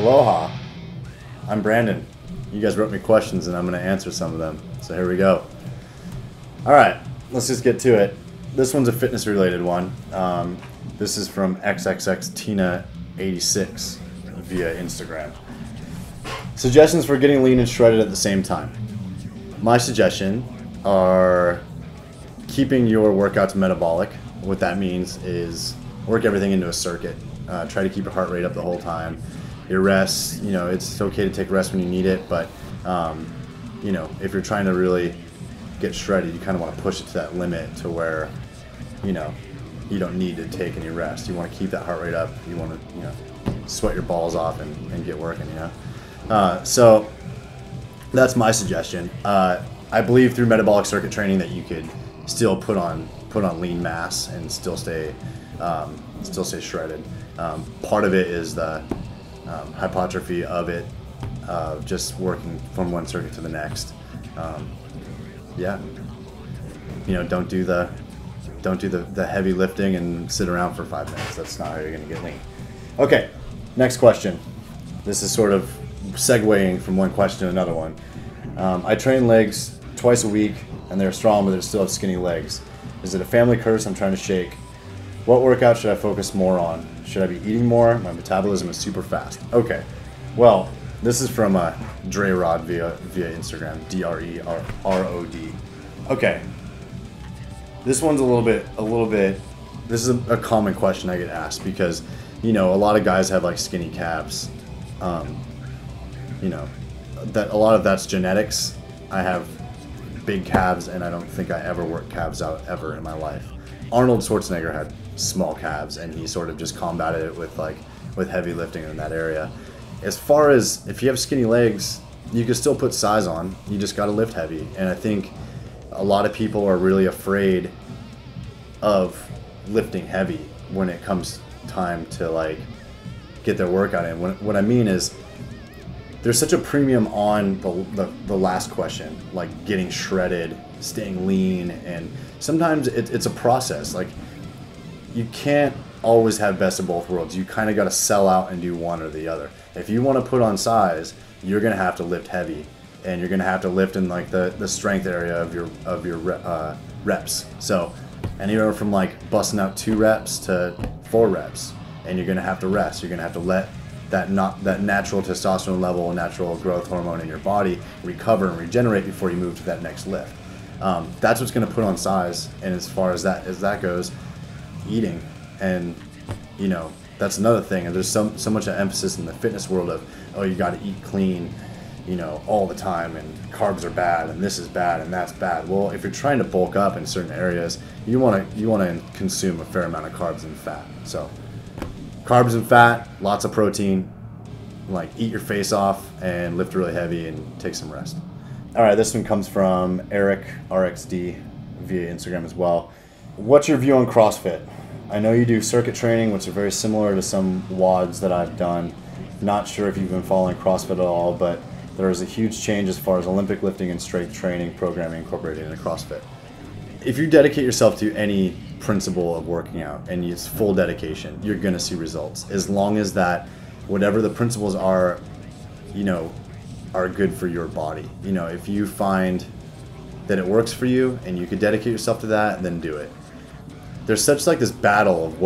Aloha. I'm Brandon. You guys wrote me questions and I'm going to answer some of them. So here we go. All right, let's just get to it. This one's a fitness related one. This is from XXXTina86 via Instagram. Suggestions for getting lean and shredded at the same time. My suggestion are keeping your workouts metabolic. What that means is work everything into a circuit. Try to keep your heart rate up the whole time. Your rest, it's okay to take rest when you need it, but if you're trying to really get shredded, you kind of want to push it to that limit to where, you don't need to take any rest. You want to keep that heart rate up. You want to, sweat your balls off and get working, So that's my suggestion. I believe through metabolic circuit training that you could still put on lean mass and still stay shredded. Part of it is the hypertrophy of it, just working from one circuit to the next. Don't do the heavy lifting and sit around for 5 minutes. That's not how you're going to get lean. Okay, next question. This is sort of segueing from one question to another one. I train legs twice a week, and they're strong, but they still have skinny legs. Is it a family curse I'm trying to shake? What workout should I focus more on? Should I be eating more? My metabolism is super fast. Okay, well, this is from Dre Rod via Instagram, DREROD. Okay, this one's a little bit. This is a common question I get asked because, a lot of guys have like skinny calves. That a lot of that's genetics. I have big calves, and I don't think I ever worked calves out ever in my life. Arnold Schwarzenegger had small calves, and he sort of just combated it with heavy lifting in that area. As far as if you have skinny legs, you can still put size on. You just got to lift heavy, and I think a lot of people are really afraid of lifting heavy when it comes time to get their workout in. What I mean is, there's such a premium on the last question, like getting shredded, staying lean, and sometimes it's a process. You can't always have best of both worlds. You kind of got to sell out and do one or the other. If you want to put on size, you're going to have to lift heavy, and you're going to have to lift in the strength area of your reps. So anywhere from busting out 2 reps to 4 reps, and you're going to have to rest. You're going to have to let that natural testosterone level, natural growth hormone in your body recover and regenerate before you move to that next lift. That's what's going to put on size. And as far as that goes, eating, and that's another thing. And there's so much emphasis in the fitness world of, oh, you got to eat clean, all the time, and carbs are bad, and this is bad, and that's bad. Well, if you're trying to bulk up in certain areas, you want to consume a fair amount of carbs and fat. So carbs and fat, lots of protein, eat your face off and lift really heavy and take some rest. All right, this one comes from Eric RXD via Instagram as well. What's your view on CrossFit? I know you do circuit training, which are very similar to some WODs that I've done. Not sure if you've been following CrossFit at all, but there is a huge change as far as Olympic lifting and strength training programming incorporated into CrossFit. If you dedicate yourself to any principle of working out and it's full dedication, you're going to see results. As long as that, whatever the principles are, are good for your body. If you find that it works for you and you could dedicate yourself to that, then do it. There's such this battle of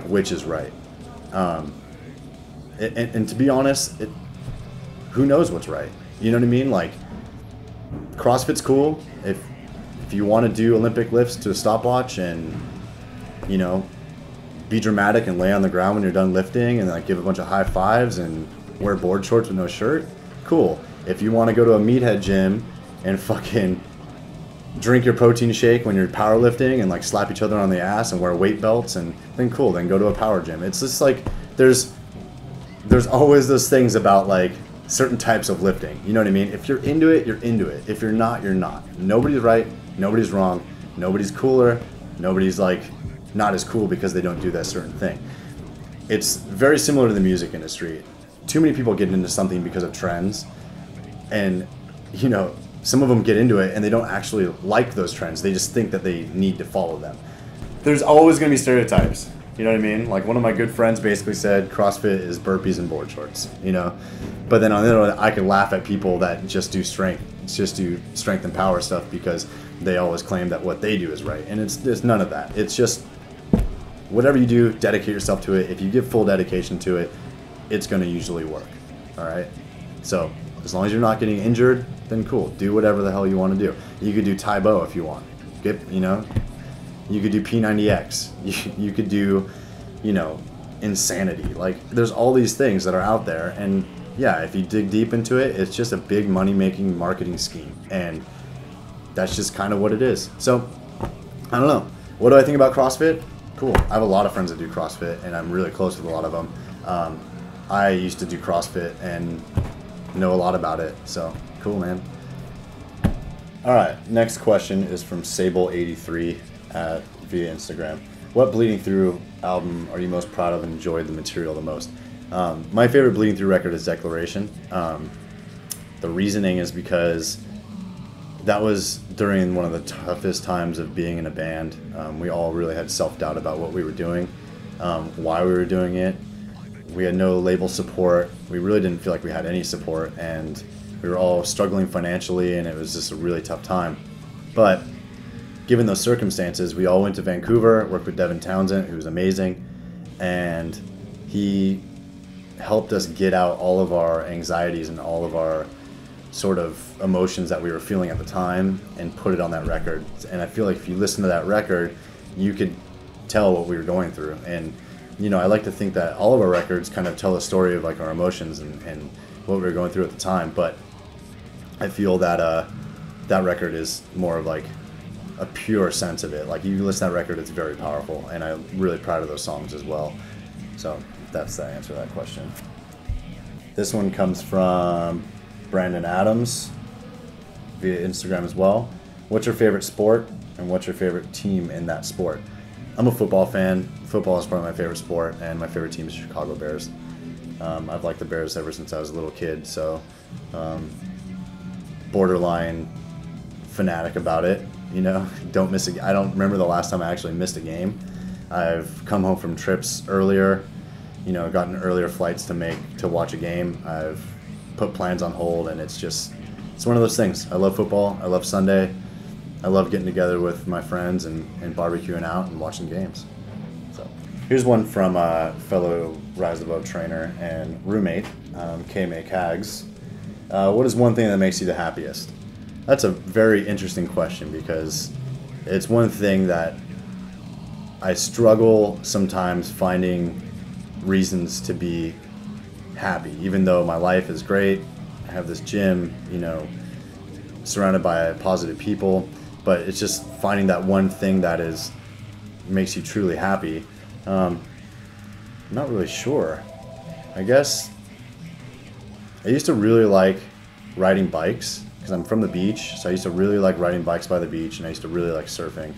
which is right. And to be honest, who knows what's right? You know what I mean? CrossFit's cool. If you want to do Olympic lifts to a stopwatch and, be dramatic and lay on the ground when you're done lifting and give a bunch of high fives and wear board shorts with no shirt, cool. If you want to go to a meathead gym and fucking drink your protein shake when you're powerlifting and slap each other on the ass and wear weight belts, and then cool, then go to a power gym. It's just there's always those things about certain types of lifting. You know what I mean? If you're into it, you're into it. If you're not, you're not. Nobody's right, nobody's wrong, nobody's cooler, nobody's not as cool because they don't do that certain thing. It's very similar to the music industry. Too many people get into something because of trends, and some of them get into it and they don't actually like those trends. They just think that they need to follow them. There's always going to be stereotypes. You know what I mean? Like one of my good friends basically said CrossFit is burpees and board shorts, you know? But then on the other hand, I could laugh at people that just do strength and power stuff because they always claim that what they do is right. And it's none of that. It's just whatever you do, dedicate yourself to it. If you give full dedication to it, it's going to usually work. All right? So as long as you're not getting injured, then cool. Do whatever the hell you want to do. You could do Tai Bo if you want. You could do P90X. You could do, insanity. Like, there's all these things that are out there. And, yeah, if you dig deep into it, it's just a big money-making marketing scheme. And that's just kind of what it is. So, I don't know. What do I think about CrossFit? Cool. I have a lot of friends that do CrossFit, and I'm really close with a lot of them. I used to do CrossFit and know a lot about it. So, cool, man. All right. Next question is from Sable83. Via Instagram. What Bleeding Through album are you most proud of and enjoyed the material the most? My favorite Bleeding Through record is Declaration. The reasoning is because that was during one of the toughest times of being in a band. We all really had self-doubt about what we were doing, why we were doing it. We had no label support. We really didn't feel like we had any support, and we were all struggling financially, and it was just a really tough time. But given those circumstances, we all went to Vancouver, worked with Devin Townsend, who was amazing, and he helped us get out all of our anxieties and all of our sort of emotions that we were feeling at the time and put it on that record. And I feel like if you listen to that record, you could tell what we were going through. And, I like to think that all of our records kind of tell a story of like our emotions and what we were going through at the time. But I feel that that record is more of like a pure sense of it. Like, you listen to that record, it's very powerful, and I'm really proud of those songs as well. So that's the answer to that question. This one comes from Brandon Adams via Instagram as well. What's your favorite sport, and what's your favorite team in that sport? I'm a football fan. Football is probably my favorite sport, and my favorite team is Chicago Bears. I've liked the Bears ever since I was a little kid, so borderline fanatic about it. Don't miss I don't remember the last time I actually missed a game. I've come home from trips earlier, gotten earlier flights to watch a game. I've put plans on hold, and it's one of those things. I love football. I love Sunday. I love getting together with my friends and barbecuing out and watching games. So here's one from a fellow Rise Above trainer and roommate, KMA Kags. What is one thing that makes you the happiest? That's a very interesting question, because it's one thing that I struggle sometimes finding reasons to be happy, even though my life is great. I have this gym, surrounded by positive people, but it's just finding that one thing that makes you truly happy. I'm not really sure. I guess I used to really like riding bikes, because I'm from the beach, so I used to really like riding bikes by the beach, and I used to really like surfing,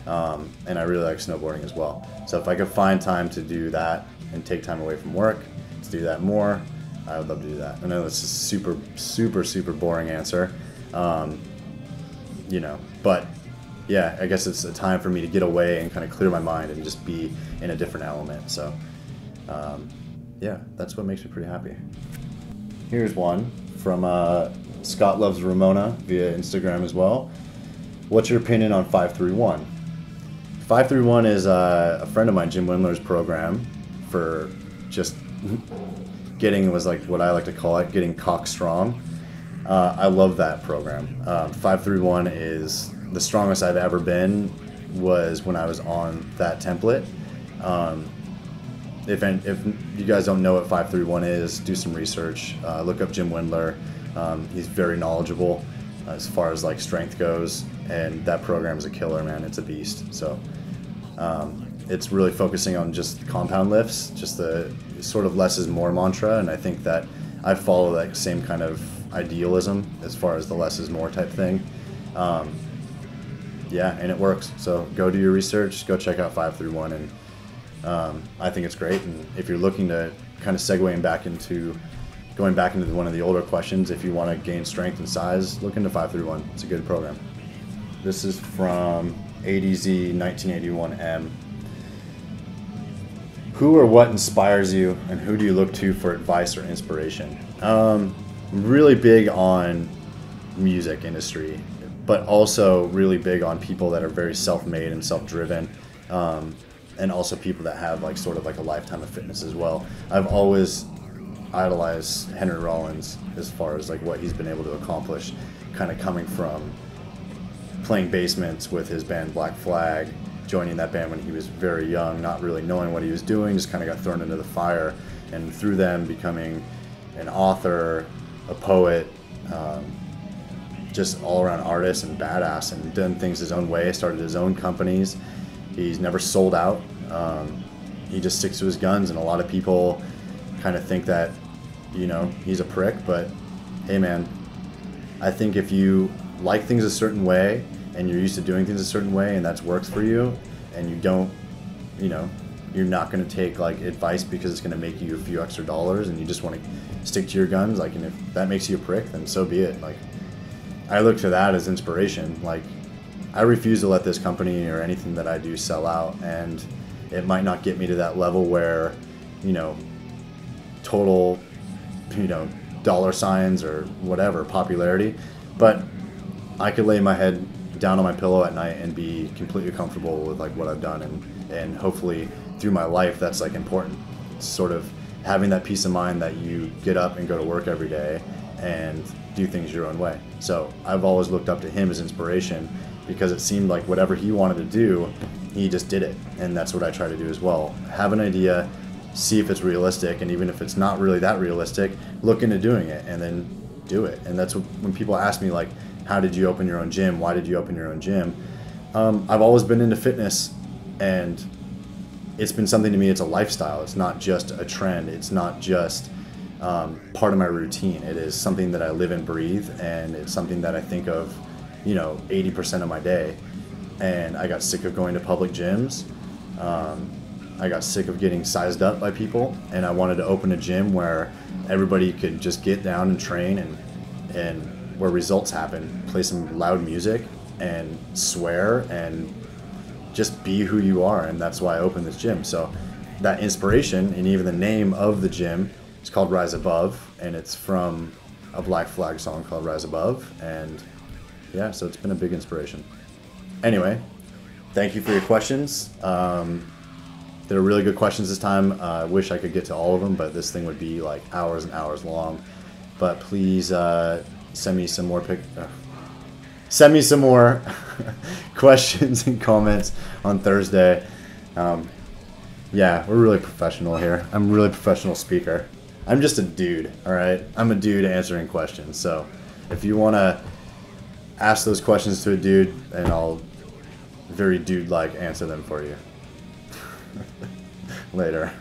and I really like snowboarding as well. So if I could find time to do that and take time away from work to do that more, I would love to do that. I know that's a super, super, super boring answer, but yeah, I guess it's a time for me to get away and kind of clear my mind and just be in a different element. So yeah, that's what makes me pretty happy. Here's one from Scott Loves Ramona via Instagram as well. What's your opinion on 531? 531 is a friend of mine, Jim Windler's program for just getting, was like what I like to call it, getting cock strong. I love that program. 531 is the strongest I've ever been, was when I was on that template. If you guys don't know what 531 is, do some research. Look up Jim Windler. He's very knowledgeable as far as like strength goes, and that program is a killer, man. It's a beast. So it's really focusing on just compound lifts, just the sort of less is more mantra, and I think that I follow that same kind of idealism as far as the less is more type thing. Yeah, and it works. So go do your research, go check out 531, and I think it's great. And if you're looking to kind of segue back into going back into one of the older questions, if you want to gain strength and size, look into 531. It's a good program. This is from ADZ 1981M. Who or what inspires you, and who do you look to for advice or inspiration? I'm really big on music industry, but also really big on people that are very self-made and self-driven, and also people that have like sort of like a lifetime of fitness as well. I've always idolized Henry Rollins as far as like what he's been able to accomplish, kind of coming from playing basements with his band Black Flag, joining that band when he was very young, not really knowing what he was doing, just kind of got thrown into the fire, and through them becoming an author, a poet, just all-around artist and badass, and done things his own way, started his own companies. He's never sold out. He just sticks to his guns, and a lot of people kind of think that, you know, he's a prick, but hey man, I think if you like things a certain way and you're used to doing things a certain way and that works for you, and you don't, you know, you're not going to take like advice because it's going to make you a few extra dollars, and you just want to stick to your guns, like, and if that makes you a prick, then so be it. Like, I look to that as inspiration. Like, I refuse to let this company or anything that I do sell out, and it might not get me to that level where, you know, total, you know, dollar signs or whatever, popularity, but I could lay my head down on my pillow at night and be completely comfortable with like what I've done, and hopefully through my life that's like important, sort of having that peace of mind that you get up and go to work every day and do things your own way. So I've always looked up to him as inspiration, because it seemed like whatever he wanted to do, he just did it, and that's what I try to do as well. Have an idea, see if it's realistic, and even if it's not really that realistic, look into doing it and then do it. And that's what, when people ask me like, how did you open your own gym? Why did you open your own gym? I've always been into fitness, and it's been something to me. It's a lifestyle. It's not just a trend. It's not just part of my routine. It is something that I live and breathe, and it's something that I think of, you know, 80% of my day. And I got sick of going to public gyms. I got sick of getting sized up by people, and I wanted to open a gym where everybody could just get down and train, and where results happen, play some loud music and swear and just be who you are. And that's why I opened this gym. So that inspiration, and even the name of the gym, is called Rise Above, and it's from a Black Flag song called Rise Above. And yeah, so it's been a big inspiration. Anyway, thank you for your questions. They're really good questions this time. I wish I could get to all of them, but this thing would be like hours and hours long. But please send me some more questions and comments on Thursday. Yeah, we're really professional here. I'm a really professional speaker. I'm just a dude, all right? I'm a dude answering questions. So if you want to ask those questions to a dude, and I'll very dude-like answer them for you. Later.